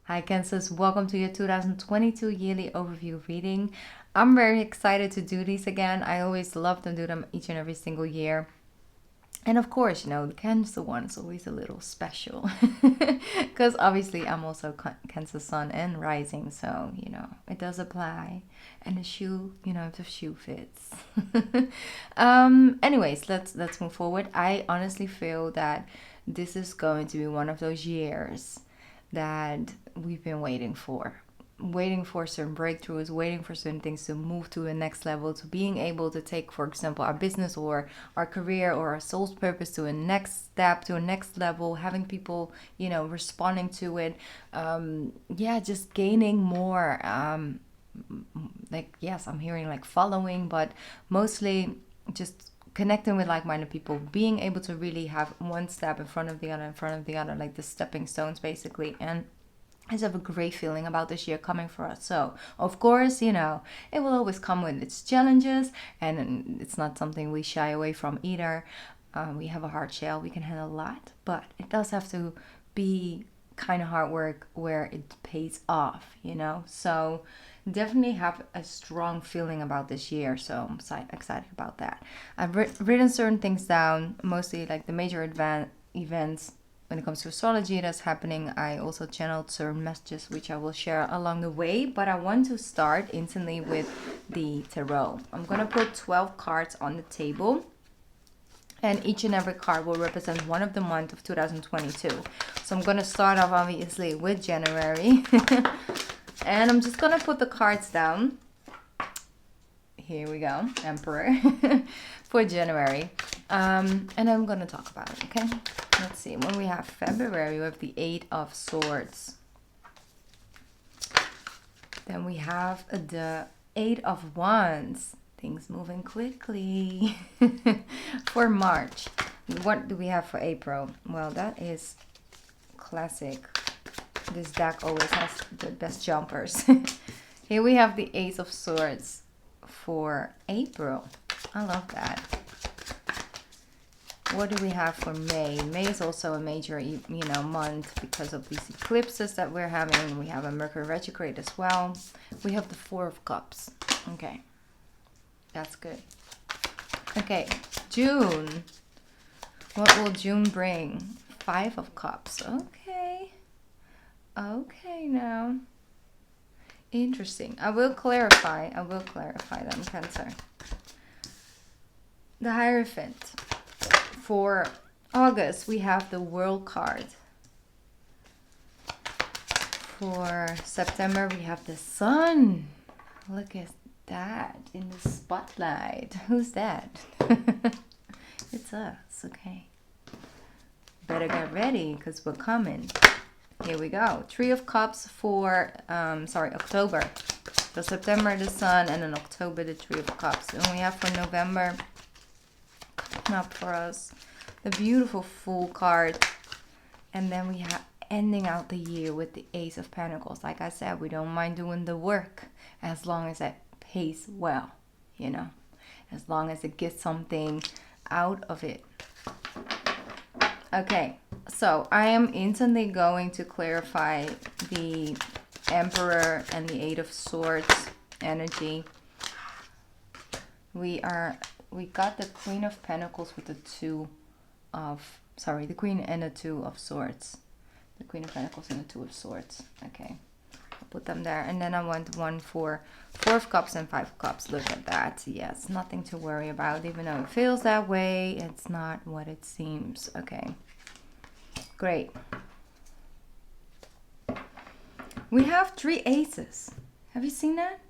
Hi Cancers, welcome to your 2022 yearly overview reading. I'm very excited to do these again. I always love to do them each and every single year. And of course, the Cancer one is always a little special because obviously I'm also Cancer Sun and Rising, so it does apply. And the shoe, if the shoe fits. Anyways, let's move forward. I honestly feel that this is going to be one of those years that we've been waiting for certain breakthroughs, waiting for certain things to move to the next level, to being able to take, for example, our business or our career or our soul's purpose to a next step, to a next level, having people, responding to it. Just gaining more, yes, I'm hearing like following, but mostly just connecting with like-minded people, being able to really have one step in front of the other, like the stepping stones basically. And I just have a great feeling about this year coming for us. So, of course, it will always come with its challenges, and it's not something we shy away from either. We have a hard shell, we can handle a lot, but it does have to be kind of hard work where it pays off, So, definitely have a strong feeling about this year. So, I'm excited about that. I've written certain things down, mostly like the major events when it comes to astrology that's happening. I also channeled certain messages which I will share along the way, but I want to start instantly with the tarot. I'm gonna put 12 cards on the table, and each and every card will represent one of the months of 2022. So I'm gonna start off obviously with January. And I'm just gonna put the cards down. Here we go, Emperor, for January. And I'm gonna talk about it, okay? Let's see, when we have February, we have the 8 of Swords. Then we have the 8 of Wands. Things moving quickly. For March, what do we have for April? Well, that is classic. This deck always has the best jumpers. Here we have the Ace of Swords for April. I love that. What do we have for May? May is also a major, month because of these eclipses that we're having. We have a Mercury Retrograde as well. We have the 4 of Cups. Okay, that's good. Okay, June. What will June bring? 5 of Cups. Okay, now. Interesting. I will clarify them, Cancer. The Hierophant. For August, we have the World card. For September, we have the Sun. Look at that in the spotlight. Who's that? It's us, okay. Better get ready because we're coming. Here we go. 3 of Cups for, October. So September, the Sun, and then October, the 3 of Cups. And we have for November, coming up for us, the beautiful Fool card. And then we have ending out the year with the Ace of Pentacles. Like I said, we don't mind doing the work as long as it pays well, as long as it gets something out of it. Okay, so I am instantly going to clarify the Emperor and the 8 of Swords energy. We got the Queen of Pentacles with the the Queen and the 2 of Swords. The Queen of Pentacles and the 2 of Swords. Okay, I'll put them there. And then I want one for 4 of Cups and 5 of Cups. Look at that. Yes, nothing to worry about. Even though it feels that way, it's not what it seems. Okay, great. We have 3 aces. Have you seen that?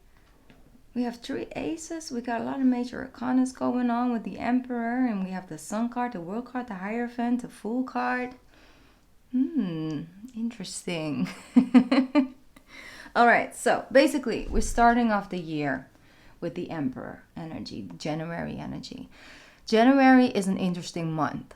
We have 3 aces. We got a lot of major arcanas going on with the Emperor. And we have the Sun card, the World card, the Hierophant, the Fool card. Interesting. All right, so basically we're starting off the year with the Emperor energy, January energy. January is an interesting month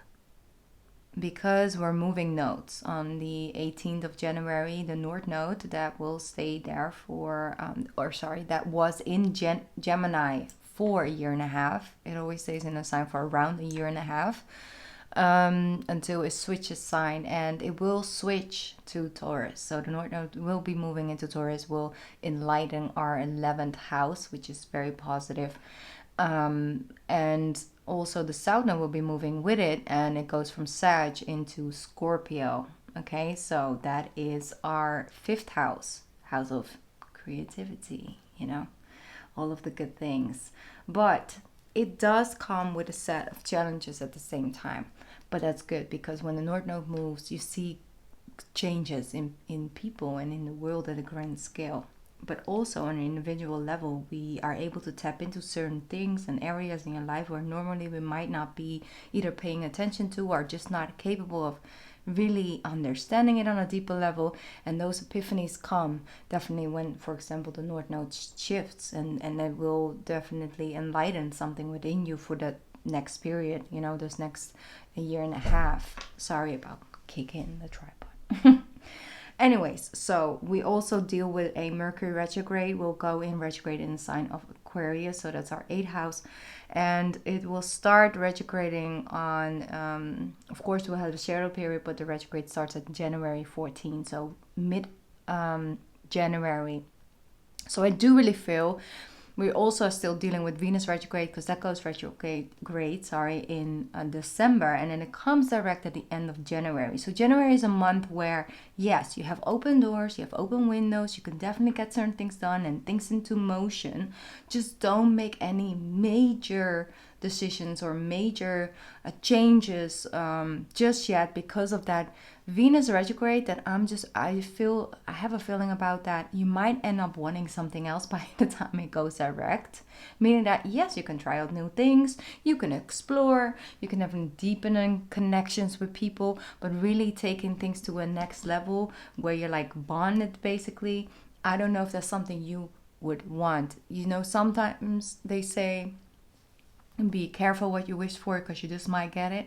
because we're moving nodes. On the 18th of January, the North Node that will stay there for, that was in Gemini for a year and a half. It always stays in a sign for around a year and a half. until it switches sign, and it will switch to Taurus. So the North Node will be moving into Taurus, will enlighten our 11th house, which is very positive. And also the South Node will be moving with it, and it goes from Sag into Scorpio. Okay, so that is our 5th house, house of creativity, all of the good things. But it does come with a set of challenges at the same time. But that's good, because when the North Node moves, you see changes in people and in the world at a grand scale. But also on an individual level, we are able to tap into certain things and areas in your life where normally we might not be either paying attention to or just not capable of really understanding it on a deeper level. And those epiphanies come definitely when, for example, the North Node shifts, and it will definitely enlighten something within you for that next period, this next year and a half. Sorry about kicking the tripod. Anyways, so we also deal with a Mercury retrograde. We'll go in retrograde in the sign of Aquarius, so that's our 8th house, and it will start retrograding on, of course, we'll have a shadow period, but the retrograde starts at January 14, so mid January. So I do really feel we're also still dealing with Venus retrograde, because that goes retrograde in December, and then it comes direct at the end of January. So January is a month where, yes, you have open doors, you have open windows, you can definitely get certain things done and things into motion. Just don't make any major decisions or major changes just yet, because of that Venus retrograde. That I have a feeling about that you might end up wanting something else by the time it goes direct, meaning that yes, you can try out new things, you can explore, you can have deepening connections with people, but really taking things to a next level where you're like bonded basically. I don't know if that's something you would want. Sometimes they say be careful what you wish for, because you just might get it.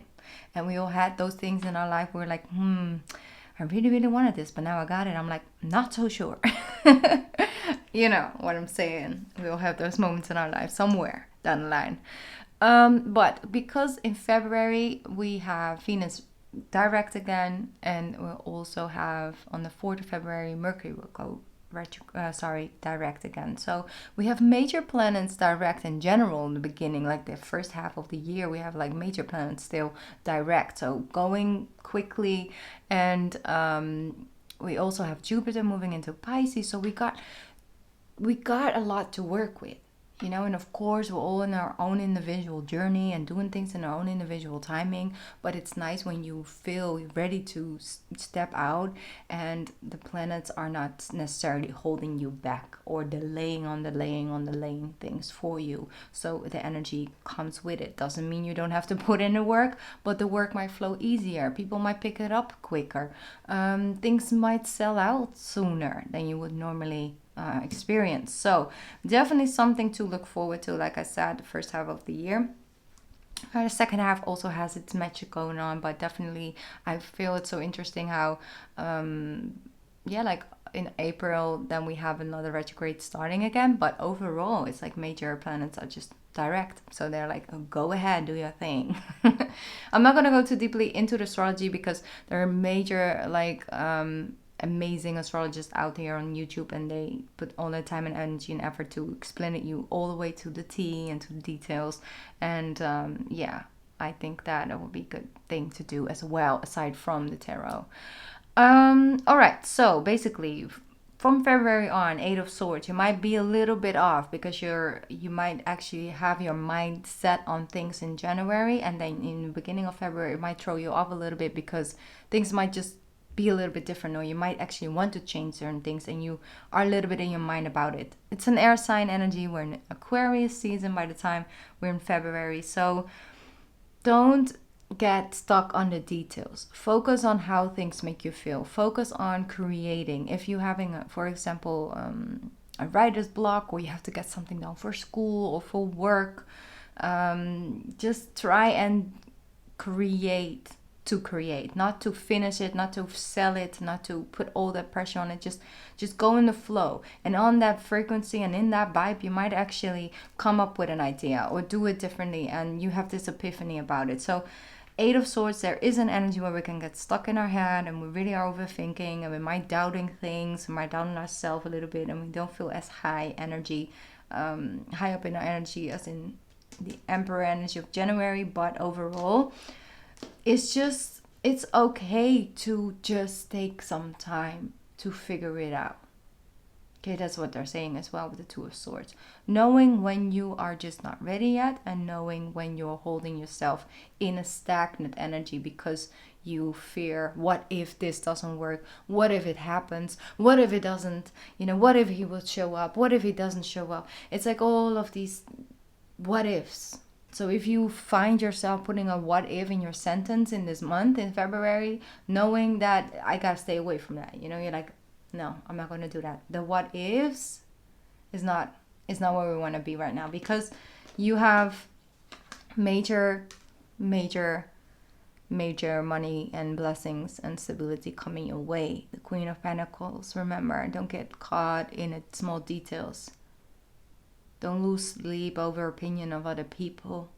And we all had those things in our life where we're like, I really, really wanted this, but now I got it. I'm like, not so sure. You know what I'm saying? We all have those moments in our life somewhere down the line. But because in February we have Venus direct again, and we'll also have on the 4th of February Mercury will go direct again. So we have major planets direct in general in the beginning, like the first half of the year. We have like major planets still direct, so going quickly. And we also have Jupiter moving into Pisces, so we got a lot to work with. And of course we're all in our own individual journey and doing things in our own individual timing, but it's nice when you feel ready to step out and the planets are not necessarily holding you back or delaying things for you. So the energy comes with it. Doesn't mean you don't have to put in the work, but the work might flow easier. People might pick it up quicker. Things might sell out sooner than you would normally experience. So definitely something to look forward to. Like I said, the first half of the year. The second half also has its magic going on, but definitely I feel it's so interesting how like in April then we have another retrograde starting again, but overall it's like major planets are just direct, so they're like, oh, go ahead, do your thing. I'm not going to go too deeply into the astrology because there are major amazing astrologists out there on YouTube, and they put all their time and energy and effort to explain it you all the way to the T and to the details. And I think that would be a good thing to do as well, aside from the tarot. All right, so basically from February on, 8 of Swords, you might be a little bit off because you might actually have your mind set on things in January, and then in the beginning of February it might throw you off a little bit because things might just be a little bit different, or you might actually want to change certain things and you are a little bit in your mind about it. It's an air sign energy. We're in Aquarius season by the time we're in February, so don't get stuck on the details. Focus on how things make you feel. Focus on creating. If you're having, for example, a writer's block, or you have to get something done for school or for work, just try and create, not to finish it, not to sell it, not to put all that pressure on it. Just go in the flow, and on that frequency and in that vibe you might actually come up with an idea or do it differently, and you have this epiphany about it. So Eight of Swords, there is an energy where we can get stuck in our head and we really are overthinking and we might doubting things, we might doubting ourselves a little bit, and we don't feel as high energy, high up in our energy as in the Emperor energy of January. But overall, it's okay to just take some time to figure it out. Okay, that's what they're saying as well with the Two of Swords. Knowing when you are just not ready yet, and knowing when you're holding yourself in a stagnant energy because you fear, what if this doesn't work? What if it happens? What if it doesn't? What if he will show up? What if he doesn't show up? It's like all of these what ifs. So if you find yourself putting a what if in your sentence in this month, in February, knowing that I gotta stay away from that. You're like, no, I'm not going to do that. The what ifs is not where we want to be right now, because you have major money and blessings and stability coming your way. The Queen of Pentacles. Remember, don't get caught in small details. Don't lose sleep over opinion of other people.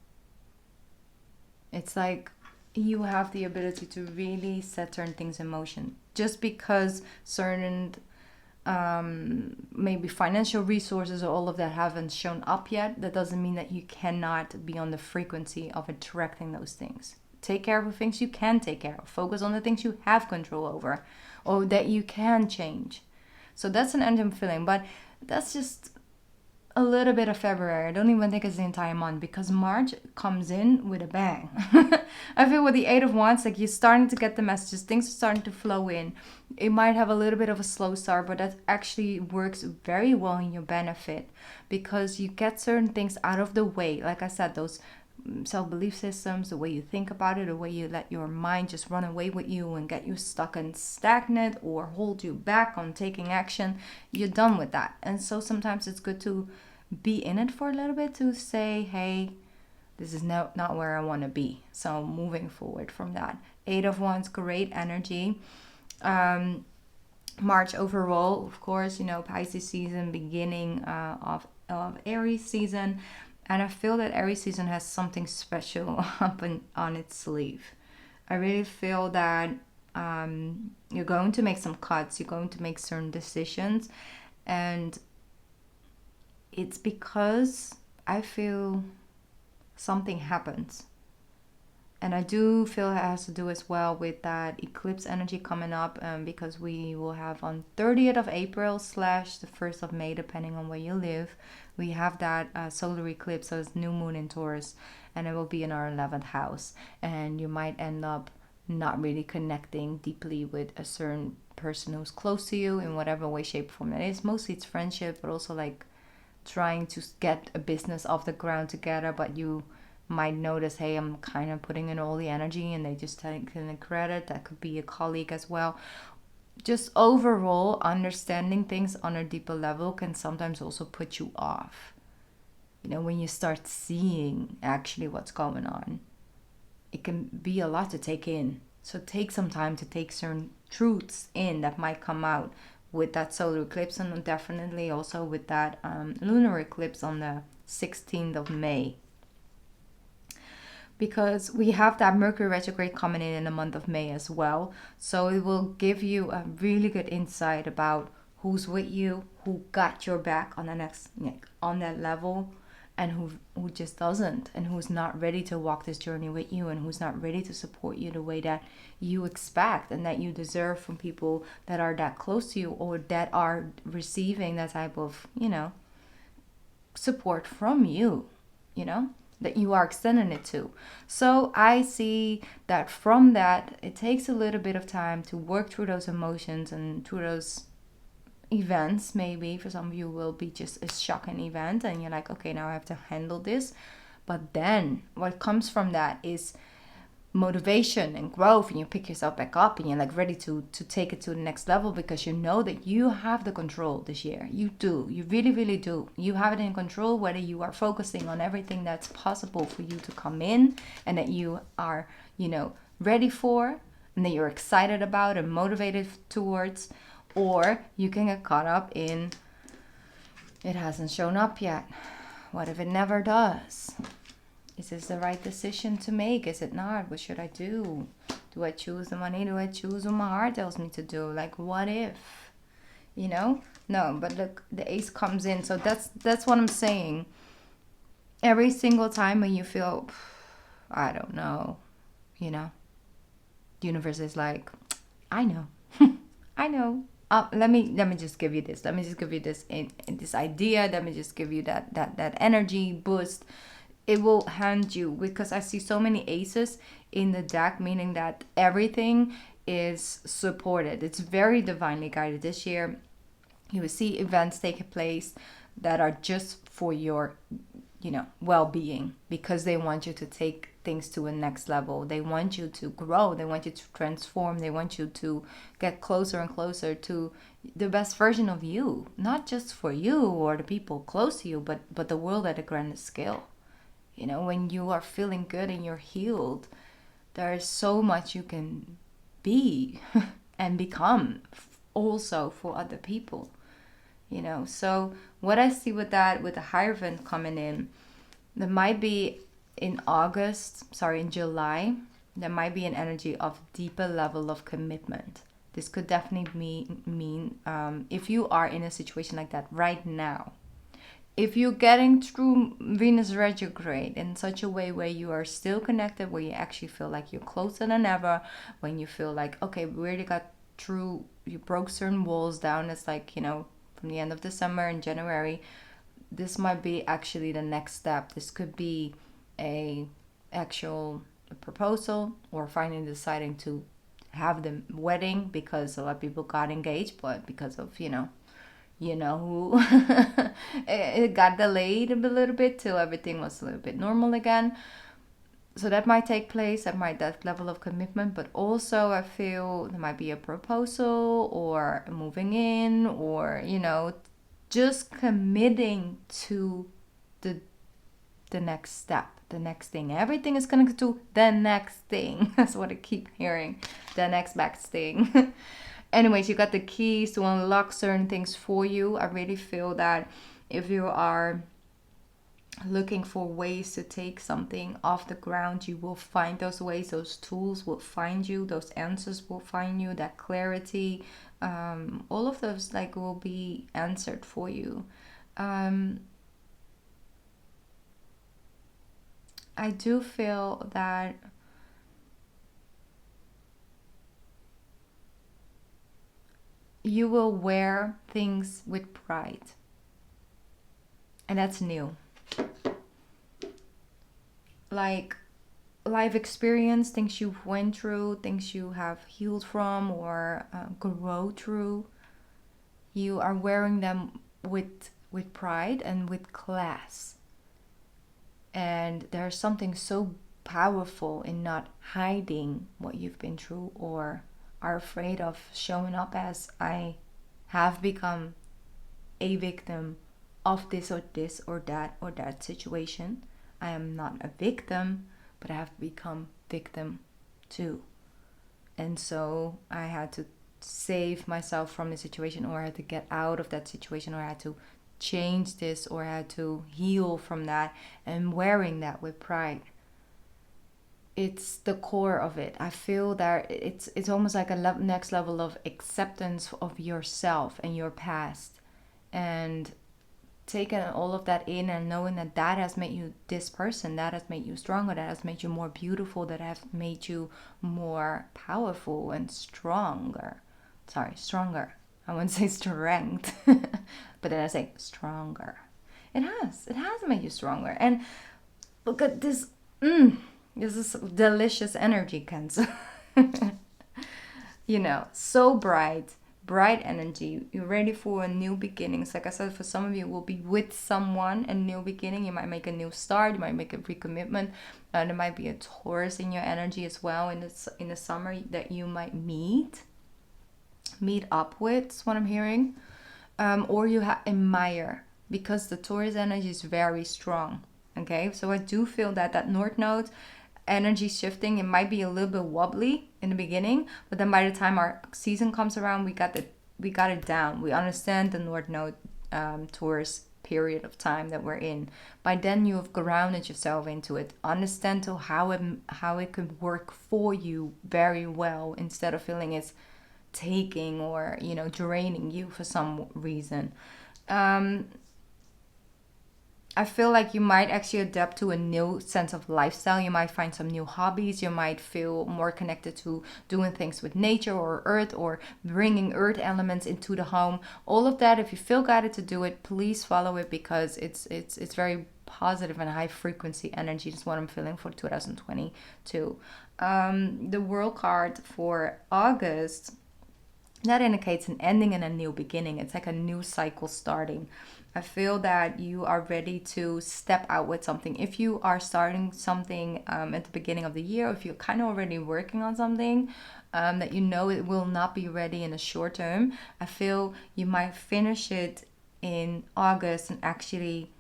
It's like you have the ability to really set certain things in motion. Just because certain maybe financial resources or all of that haven't shown up yet, that doesn't mean that you cannot be on the frequency of attracting those things. Take care of the things you can take care of. Focus on the things you have control over or that you can change. So that's an end feeling, but that's just a little bit of February. I don't even think it's the entire month, because March comes in with a bang. I feel with the Eight of Wands, like you're starting to get the messages, things are starting to flow in. It might have a little bit of a slow start, but that actually works very well in your benefit, because you get certain things out of the way. Like I said, those self-belief systems, the way you think about it, the way you let your mind just run away with you and get you stuck and stagnant or hold you back on taking action, you're done with that. And so sometimes it's good to be in it for a little bit, to say, hey, this is not where I want to be. So moving forward from that. Eight of Wands, great energy. March overall, of course, Pisces season, beginning of Aries season. And I feel that Aries season has something special up on its sleeve. I really feel that you're going to make some cuts. You're going to make certain decisions. And it's because I feel something happens. And I do feel it has to do as well with that eclipse energy coming up, because we will have on 30th of April / the 1st of May, depending on where you live, we have that solar eclipse, so it's new moon in Taurus, and it will be in our 11th house. And you might end up not really connecting deeply with a certain person who's close to you in whatever way, shape, form that is. Mostly it's friendship, but also like trying to get a business off the ground together, but you might notice, hey, I'm kind of putting in all the energy and they just take the credit. That could be a colleague as well. Just overall understanding things on a deeper level can sometimes also put you off. When you start seeing actually what's going on, it can be a lot to take in. So take some time to take certain truths in that might come out with that solar eclipse, and definitely also with that lunar eclipse on the 16th of May. Because we have that Mercury Retrograde coming in the month of May as well. So it will give you a really good insight about who's with you, who got your back on the next, on that level, and who just doesn't, and who's not ready to walk this journey with you, and who's not ready to support you the way that you expect and that you deserve from people that are that close to you, or that are receiving that type of, support from you, that you are extending it to. So I see that from that, it takes a little bit of time to work through those emotions and through those events. Maybe for some of you will be just a shocking event and you're like, okay, now I have to handle this. But then what comes from that is motivation and growth, and you pick yourself back up and you're like ready to take it to the next level, because you know that you have the control this year. You do. You really, really do. You have it in control, whether you are focusing on everything that's possible for you to come in and that you are, ready for and that you're excited about and motivated towards, or you can get caught up in it hasn't shown up yet. What if it never does? Is this the right decision to make? Is it not? What should I do? Do I choose the money? Do I choose what my heart tells me to do? Like, what if? You know? No, but look, the ace comes in. So that's what I'm saying. Every single time when you feel, I don't know, you know, the universe is like, I know. I know. Let me just give you this. Let me just give you this this idea. Let me just give you that energy boost. It will hand you, because I see so many aces in the deck, meaning that everything is supported. It's very divinely guided this year. You will see events taking place that are just for your, well-being, because they want you to take things to a next level. They want you to grow. They want you to transform. They want you to get closer and closer to the best version of you, not just for you or the people close to you, but the world at a grander scale. When you are feeling good and you're healed, there is so much you can be and become also for other people. So what I see with that, with the Hierophant coming in, there might be in July, there might be an energy of deeper level of commitment. This could definitely mean if you are in a situation like that right now, if you're getting through Venus retrograde in such a way where you are still connected, where you actually feel like you're closer than ever, when you feel like, okay, we already got through, you broke certain walls down, it's like, from the end of December and January, this might be actually the next step. This could be a actual proposal, or finally deciding to have the wedding, because a lot of people got engaged, but because of, who it got delayed a little bit till everything was a little bit normal again. So that might take place, that level of commitment. But also I feel there might be a proposal or moving in, or just committing to the next step, the next thing. Everything is connected to the next thing. That's what I keep hearing, the next best thing. Anyways, you got the keys to unlock certain things for you. I really feel that if you are looking for ways to take something off the ground, you will find those ways. Those tools will find you. Those answers will find you. That clarity, all of those will be answered for you. I do feel that you will wear things with pride. And that's new. Like life experience, things you've went through, things you have healed from or grow through. You are wearing them with pride and with class. And there's something so powerful in not hiding what you've been through, or are afraid of showing up as, I have become a victim of this or that situation. I am not a victim, but I have become victim too. And so I had to save myself from the situation, or I had to get out of that situation, or I had to change this, or I had to heal from that, and wearing that with pride. It's the core of it. I feel that it's almost like a next level of acceptance of yourself and your past, and taking all of that in and knowing that has made you this person, that has made you stronger, that has made you more beautiful, that has made you more powerful and stronger. Stronger. I wouldn't say strength, but then I say stronger. It has made you stronger. And look at this. This is delicious energy, Cancer. So bright energy. You're ready for a new beginnings. Like I said, for some of you, it will be with someone, a new beginning. You might make a new start. You might make a recommitment. There might be a Taurus in your energy as well in the summer that you might meet up with. Is what I'm hearing. Or you admire, because the Taurus energy is very strong. Okay, so I do feel that North Node energy shifting, it might be a little bit wobbly in the beginning, but then by the time our season comes around, we got it down. We understand the North Node Taurus period of time that we're in. By then you have grounded yourself into it, understand to how it could work for you very well, instead of feeling it's taking or draining you for some reason. I feel like you might actually adapt to a new sense of lifestyle. You might find some new hobbies. You might feel more connected to doing things with nature or earth, or bringing earth elements into the home. All of that, if you feel guided to do it, please follow it, because it's very positive and high frequency energy. That's what I'm feeling for 2022. The World card for August, that indicates an ending and a new beginning. It's like a new cycle starting. I feel that you are ready to step out with something. If you are starting something at the beginning of the year, if you're kind of already working on something that it will not be ready in the short term, I feel you might finish it in August and actually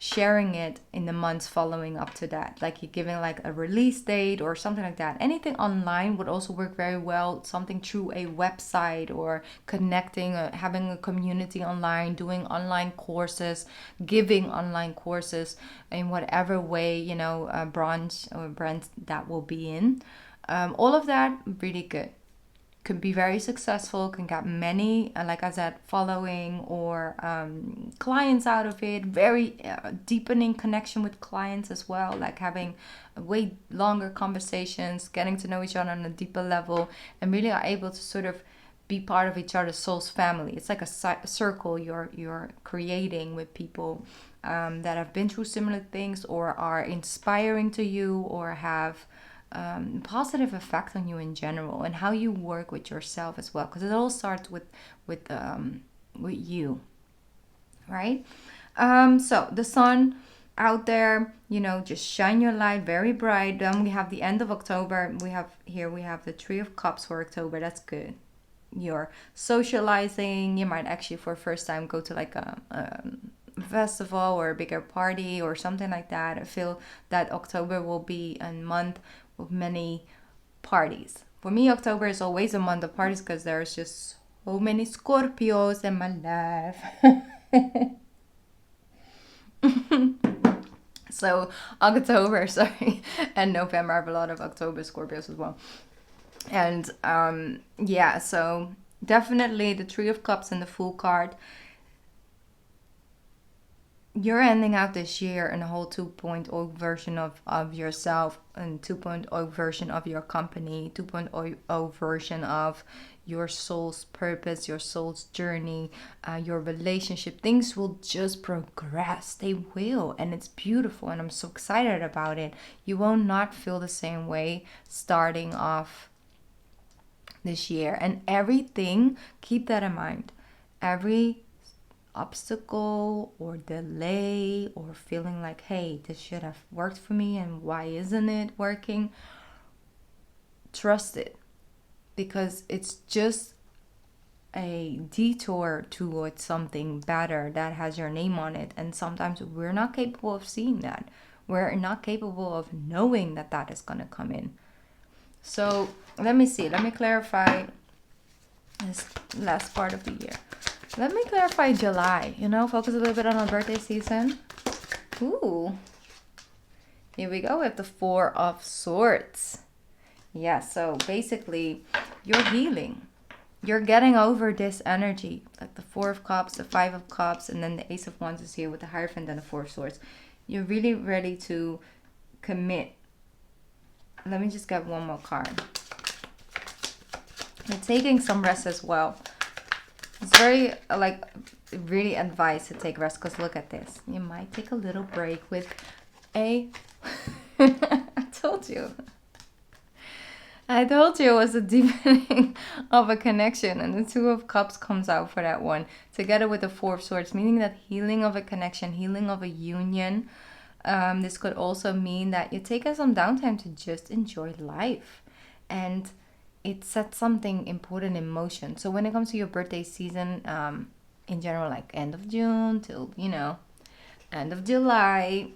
sharing it in the months following up to that. Like you're giving like a release date or something like that. Anything online would also work very well. Something through a website, or connecting, having a community online, doing online courses, giving online courses in whatever way, branch or brand that will be in. All of that, really good. Could be very successful, can get many, like I said, following or clients out of it. Very deepening connection with clients as well, like having way longer conversations, getting to know each other on a deeper level, and really are able to sort of be part of each other's soul's family. It's like a circle you're creating with people that have been through similar things, or are inspiring to you, or have positive effect on you in general, and how you work with yourself as well, because it all starts with you, right? So the sun out there, just shine your light very bright. Then we have the end of October. We have the Three of Cups for October. That's good. You're socializing. You might actually for the first time go to like a festival or a bigger party or something like that. I feel that October will be a month of many parties. For me, October is always a month of parties, because there's just so many Scorpios in my life. So October, sorry, and November, I have a lot of October Scorpios as well. And so definitely the Three of Cups and the Fool card. You're ending out this year in a whole 2.0 version of yourself, and 2.0 version of your company, 2.0 version of your soul's purpose, your soul's journey, your relationship. Things will just progress. They will. And it's beautiful. And I'm so excited about it. You will not feel the same way starting off this year. And everything, keep that in mind. Every obstacle or delay, or feeling like, hey, this should have worked for me and why isn't it working, trust it, because it's just a detour towards something better that has your name on it. And sometimes we're not capable of seeing that. We're not capable of knowing that that is going to come in. So let me clarify this last part of the year. Let me clarify July, focus a little bit on our birthday season. Ooh. Here we go with the Four of Swords. Yeah, so basically, you're healing. You're getting over this energy. Like the Four of Cups, the Five of Cups, and then the Ace of Wands is here with the Hierophant and the Four of Swords. You're really ready to commit. Let me just get one more card. You're taking some rest as well. It's very, really advised to take rest, because look at this. You might take a little break with I told you. I told you it was a deepening of a connection, and the Two of Cups comes out for that one, together with the Four of Swords, meaning that healing of a connection, healing of a union. This could also mean that you're taking some downtime to just enjoy life, and it sets something important in motion. So when it comes to your birthday season, in general, like end of June till, end of July,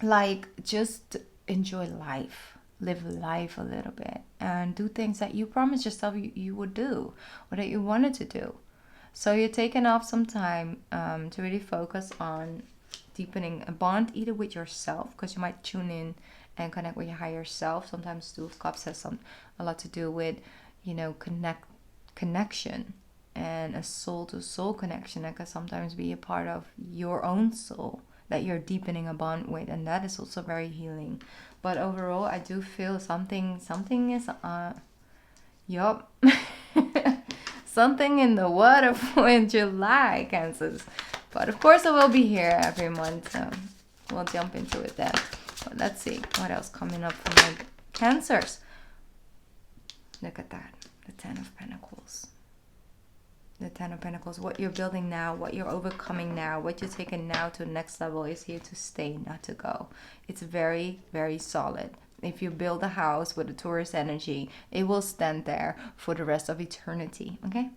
like just enjoy life, live life a little bit, and do things that you promised yourself you would do, or that you wanted to do. So you're taking off some time to really focus on deepening a bond, either with yourself, because you might tune in and connect with your higher self. Sometimes Two of Cups has a lot to do with, connection, and a soul to soul connection that can sometimes be a part of your own soul that you're deepening a bond with, and that is also very healing. But overall, I do feel something is yup. Something in the water for in July, Kansas. But of course, I will be here every month, so we'll jump into it then. But let's see what else coming up for my Cancers. Look at that, the Ten of Pentacles. The Ten of Pentacles, what you're building now, what you're overcoming now, what you're taking now to the next level is here to stay, not to go. It's very, very solid. If you build a house with a Taurus energy, it will stand there for the rest of eternity, okay?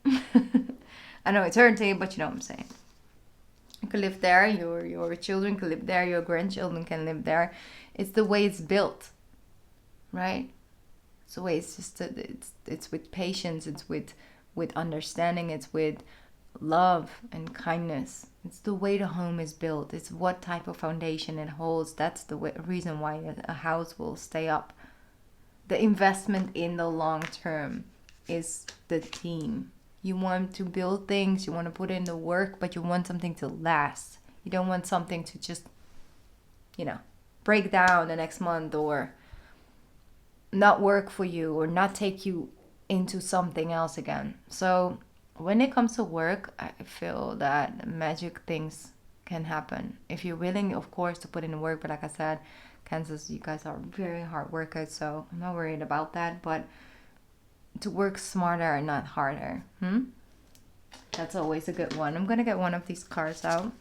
I know eternity, but you know what I'm saying. You can live there, your children can live there, your grandchildren can live there. It's the way it's built, right? It's the way it's just, it's with patience, it's with understanding, it's with love and kindness. It's the way the home is built. It's what type of foundation it holds. That's the reason why a house will stay up. The investment in the long term is the theme. You want to build things, you want to put in the work, but you want something to last. You don't want something to just, break down the next month, or not work for you, or not take you into something else again. So when it comes to work, I feel that magic things can happen if you're willing, of course, to put in the work. But like I said, Kansas, you guys are very hard workers, so I'm not worried about that. But to work smarter and not harder, that's always a good one. I'm gonna get one of these cards out.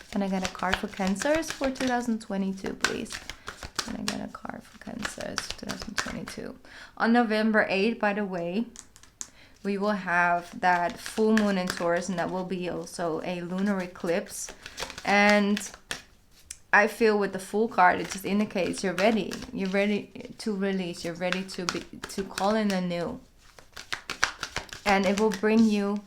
Can I get a card for Cancers for 2022, please? Can I get a card for Cancers 2022? On November 8th, by the way, we will have that full moon in Taurus, and that will be also a lunar eclipse. And I feel with the Fool card, it just indicates you're ready. You're ready to release. You're ready to call in anew. And it will bring you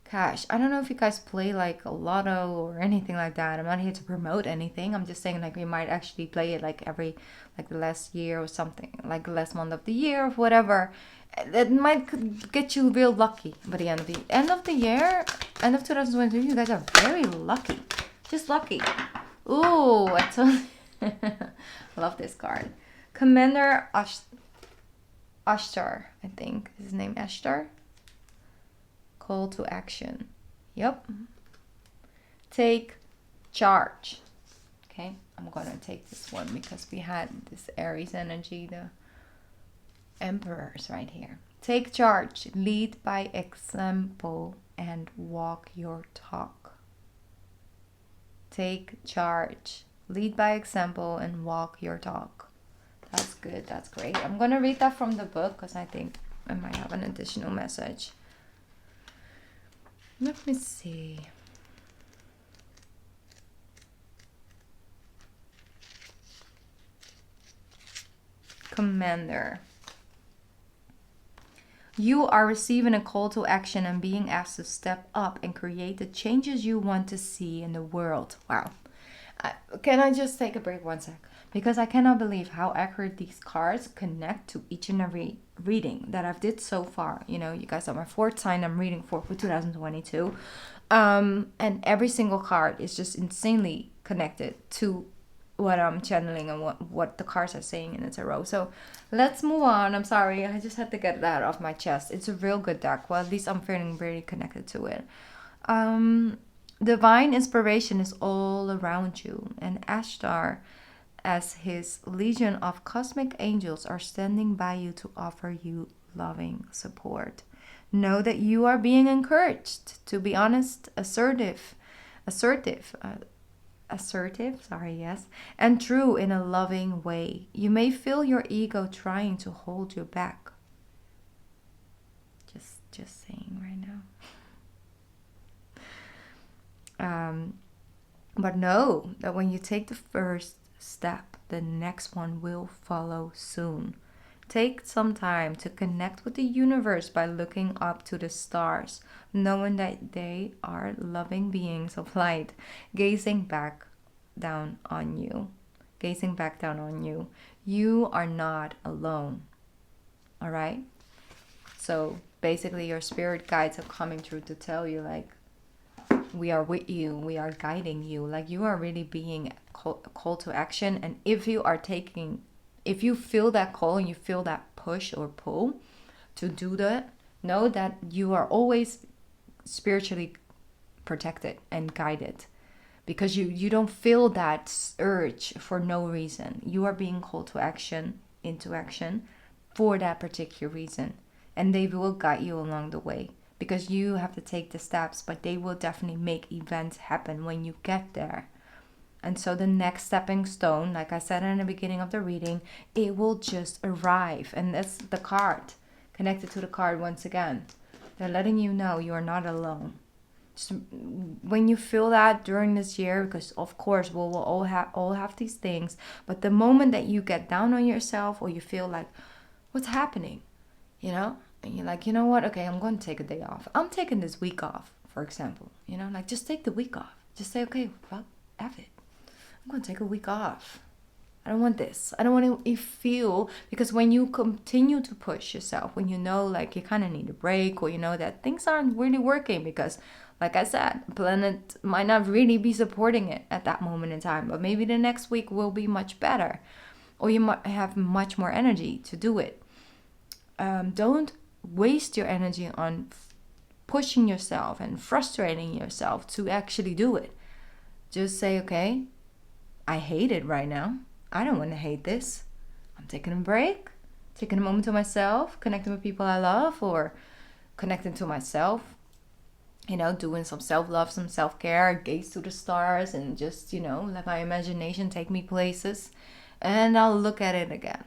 cash. I don't know if you guys play like a lotto or anything like that. I'm not here to promote anything. I'm just saying, like, we might actually play it like the last year or something, like the last month of the year or whatever. That might get you real lucky by the end of the year, end of 2022. You guys are very lucky, just lucky. Ooh, I love this card. Commander Ashtar, I think is his name. Ashtar. Call to action. Yep. Take charge. Okay, I'm gonna take this one because we had this Aries energy, the Emperors right here. Take charge, lead by example, and walk your talk. Take charge, lead by example, and walk your talk. That's good, that's great. I'm gonna read that from the book because I think I might have an additional message. Let me see. Commander. You are receiving a call to action and being asked to step up and create the changes you want to see in the world. Wow. Can I just take a break 1 sec? Because I cannot believe how accurate these cards connect to each and every reading that I've did so far. You guys are my fourth sign I'm reading for 2022. And every single card is just insanely connected to what I'm channeling and what the cards are saying in the tarot. So let's move on. I'm sorry, I just had to get that off my chest. It's a real good deck. Well, at least I'm feeling very connected to it. Divine inspiration is all around you, and Ashtar, as his legion of cosmic angels, are standing by you to offer you loving support. Know that you are being encouraged to be honest, assertive, and true in a loving way. You may feel your ego trying to hold you back. Just saying right now. But know that when you take the first step, the next one will follow soon. take some time to connect with the universe by looking up to the stars, knowing that they are loving beings of light, gazing back down on you. Gazing back down on you. You are not alone. All right? So basically your spirit guides are coming through to tell you, like, we are with you, we are guiding you, like you are really being called to action. And if you feel that call and you feel that push or pull to do that, know that you are always spiritually protected and guided, because you don't feel that urge for no reason. You are being called to action, into action, for that particular reason, and they will guide you along the way, because you have to take the steps, but they will definitely make events happen when you get there. And so the next stepping stone, like I said in the beginning of the reading, it will just arrive. And that's the card, connected to the card once again. They're letting you know you are not alone. Just when you feel that during this year, because of course we'll all have these things, but the moment that you get down on yourself, or you feel like, what's happening? You know? And you're like, you know what? Okay, I'm going to take a day off. I'm taking this week off, for example. You know, like just take the week off. Just say, okay, fuck, F it. I'm going to take a week off. I don't want this. I don't want to feel, because when you continue to push yourself, when you know like you kind of need a break, or you know that things aren't really working, because like I said, planet might not really be supporting it at that moment in time, but maybe the next week will be much better, or you might have much more energy to do it. Don't waste your energy on pushing yourself and frustrating yourself to actually do it. Just say, okay, I hate it right now. I don't want to hate this. I'm taking a break, taking a moment to myself, connecting with people I love, or connecting to myself, you know, doing some self-love, some self-care, gaze to the stars, and just, you know, let my imagination take me places, and I'll look at it again.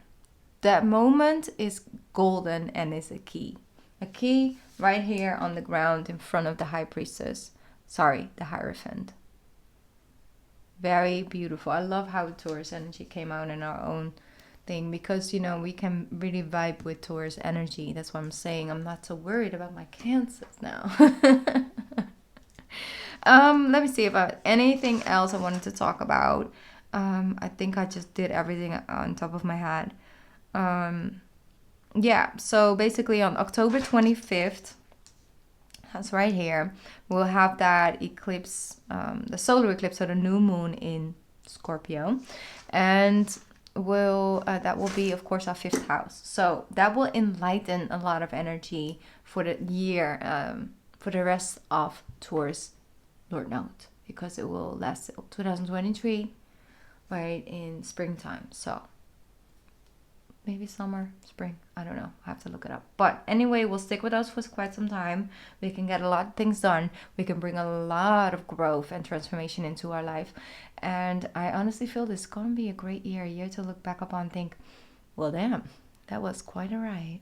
That moment is golden and is a key. A key right here on the ground in front of the high priestess. Sorry, the Hierophant. Very beautiful. I love how Taurus energy came out in our own thing, because, you know, we can really vibe with Taurus energy. That's what I'm saying. I'm not so worried about my Cancers now. Let me see about anything else I wanted to talk about. I think I just did everything on top of my head. Yeah, so basically on October 25th, that's right here, we'll have that eclipse, the solar eclipse, or the new moon in Scorpio, and that will be, of course, our 5th house. So that will enlighten a lot of energy for the year, for the rest of Taurus Lord Note, because it will last till 2023, right, in springtime. So maybe summer, spring, I don't know, I have to look it up. But anyway, we'll stick with us for quite some time. We can get a lot of things done. We can bring a lot of growth and transformation into our life. And I honestly feel this is going to be a great year to look back upon and think, well, damn, that was quite a ride.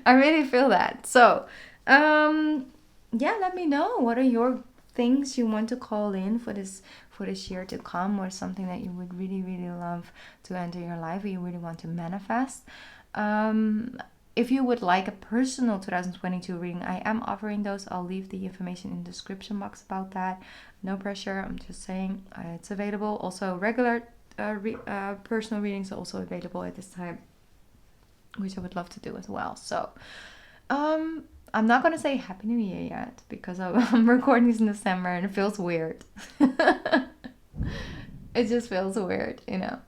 I really feel that. So, yeah, let me know. What are your things you want to call in for this year to come, or something that you would really, really love to enter your life, or you really want to manifest. If you would like a personal 2022 reading, I am offering those. I'll leave the information in the description box about that. No pressure, I'm just saying it's available. Also, regular personal readings are also available at this time, which I would love to do as well. So I'm not going to say Happy New Year yet, because I'm recording this in December and it feels weird. It just feels weird, you know.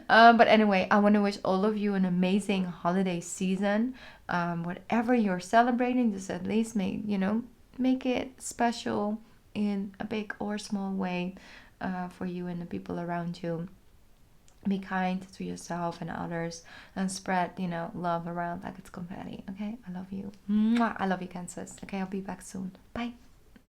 But anyway, I want to wish all of you an amazing holiday season. Whatever you're celebrating, just at least make it special in a big or small way for you and the people around you. Be kind to yourself and others, and spread, love around like it's confetti. Okay, I love you. Mwah. I love you, Cancers. Okay, I'll be back soon. Bye.